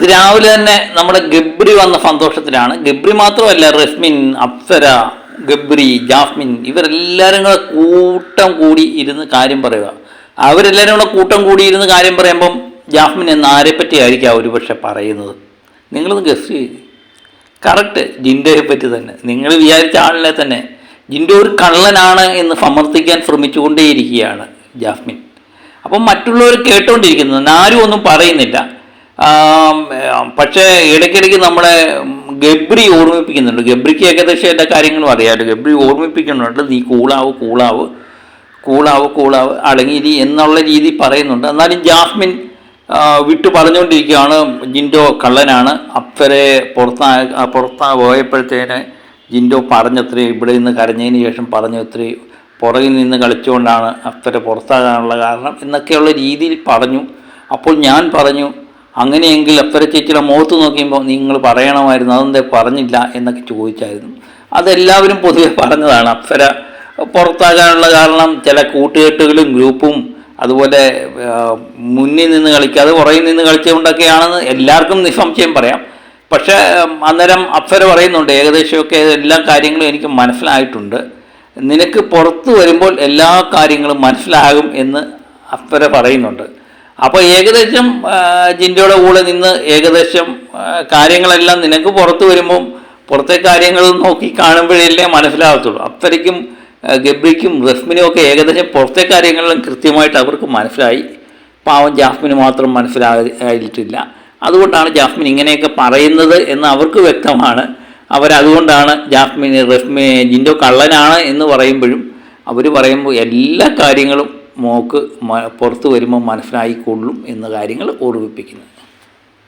രാവിലെ തന്നെ നമ്മുടെ ഗബ്രി വന്ന സന്തോഷത്തിലാണ്. ഗബ്രി മാത്രമല്ല, റസ്മിൻ, അപ്സര, ഗബ്രി, ജാസ്മിൻ ഇവരെല്ലാവരും കൂടെ കൂട്ടം കൂടി ഇരുന്ന് കാര്യം പറയുക. അവരെല്ലാവരും കൂടെ കൂട്ടം കൂടി ഇരുന്ന് കാര്യം പറയുമ്പം ജാസ്മിൻ എന്ന് ആരെപ്പറ്റി ആയിരിക്കാം ഒരുപക്ഷെ പറയുന്നത്? നിങ്ങളൊന്ന് ഗസ് ചെയ്ത്. കറക്റ്റ്, ജിൻഡോയെ പറ്റി തന്നെ. നിങ്ങൾ വിചാരിച്ച ആളിനെ തന്നെ. ജിൻഡോ ഒരു കള്ളനാണ് എന്ന് സമർത്ഥിക്കാൻ ശ്രമിച്ചുകൊണ്ടേയിരിക്കുകയാണ് ജാസ്മിൻ. അപ്പം മറ്റുള്ളവർ കേട്ടുകൊണ്ടിരിക്കുന്നത്, ആരും ഒന്നും പറയുന്നില്ല. പക്ഷേ ഇടയ്ക്കിടയ്ക്ക് നമ്മളെ ഗബ്രി ഓർമ്മിപ്പിക്കുന്നുണ്ട്. ഗബ്രിക്ക് ഏകദേശം എല്ലാ കാര്യങ്ങളും അറിയാമല്ലോ. ഗബ്രി ഓർമ്മിപ്പിക്കുന്നുണ്ട്, നീ കൂളാവ് അടങ്ങിയിരി എന്നുള്ള രീതി പറയുന്നുണ്ട്. എന്നാലും ജാസ്മിൻ വിട്ടു പറഞ്ഞുകൊണ്ടിരിക്കുകയാണ് ജിൻഡോ കള്ളനാണ്. അപ്സരെ പുറത്താ പോയപ്പോഴത്തേന് ജിൻഡോ പറഞ്ഞത്രേ, ഇവിടെ നിന്ന് കരഞ്ഞതിന് ശേഷം പറഞ്ഞത്രേ, പുറകിൽ നിന്ന് കളിച്ചുകൊണ്ടാണ് അപ്സര പുറത്താകാനുള്ള കാരണം എന്നൊക്കെയുള്ള രീതിയിൽ പറഞ്ഞു. അപ്പോൾ ഞാൻ പറഞ്ഞു, അങ്ങനെയെങ്കിൽ അപ്സര ചേച്ചിയുടെ മുഖത്ത് നോക്കിയപ്പോൾ നിങ്ങൾ പറയണമായിരുന്നു, അതെന്താ പറഞ്ഞില്ല എന്നൊക്കെ ചോദിച്ചായിരുന്നു. അതെല്ലാവരും പൊതുവെ പറഞ്ഞതാണ്. അപ്സര പുറത്താകാനുള്ള കാരണം ചില കൂട്ടുകെട്ടുകളും ഗ്രൂപ്പും അതുപോലെ മുന്നിൽ നിന്ന് കളിക്കാതെ പുറകിൽ നിന്ന് കളിച്ചുകൊണ്ടൊക്കെയാണെന്ന് എല്ലാവർക്കും നിസ്സംശയം പറയാം. പക്ഷേ അന്നേരം അപ്സര പറയുന്നുണ്ട്, ഏകദേശമൊക്കെ എല്ലാ കാര്യങ്ങളും എനിക്ക് മനസ്സിലായിട്ടുണ്ട്, നിനക്ക് പുറത്ത് വരുമ്പോൾ എല്ലാ കാര്യങ്ങളും മനസ്സിലാകും എന്ന് അപ്സര പറയുന്നുണ്ട്. അപ്പോൾ ഏകദേശം ജിൻഡോയുടെ കൂടെ നിന്ന് ഏകദേശം കാര്യങ്ങളെല്ലാം നിനക്ക് പുറത്ത് വരുമ്പം പുറത്തെ കാര്യങ്ങൾ നോക്കി കാണുമ്പോഴല്ലേ മനസ്സിലാകത്തുള്ളൂ. അപ്സരയ്ക്കും ഗബ്രിക്കും റസ്മിനും ഒക്കെ ഏകദേശം പുറത്തെ കാര്യങ്ങളും കൃത്യമായിട്ട് അവർക്ക് മനസ്സിലായി. പാവം ജാസ്മിന് മാത്രം മനസ്സിലായിട്ടില്ല. അതുകൊണ്ടാണ് ജാസ്മിൻ ഇങ്ങനെയൊക്കെ പറയുന്നത് എന്ന് അവർക്ക് വ്യക്തമാണ്. അവരതുകൊണ്ടാണ് ജിൻഡോ കള്ളനാണ് എന്ന് പറയുമ്പോഴും അവർ പറയുമ്പോൾ എല്ലാ കാര്യങ്ങളും മോക്ക് പുറത്ത് വരുമ്പോൾ മനസ്സിലായിക്കൊള്ളും എന്ന കാര്യങ്ങൾ ഓർമ്മിപ്പിക്കുന്നത്.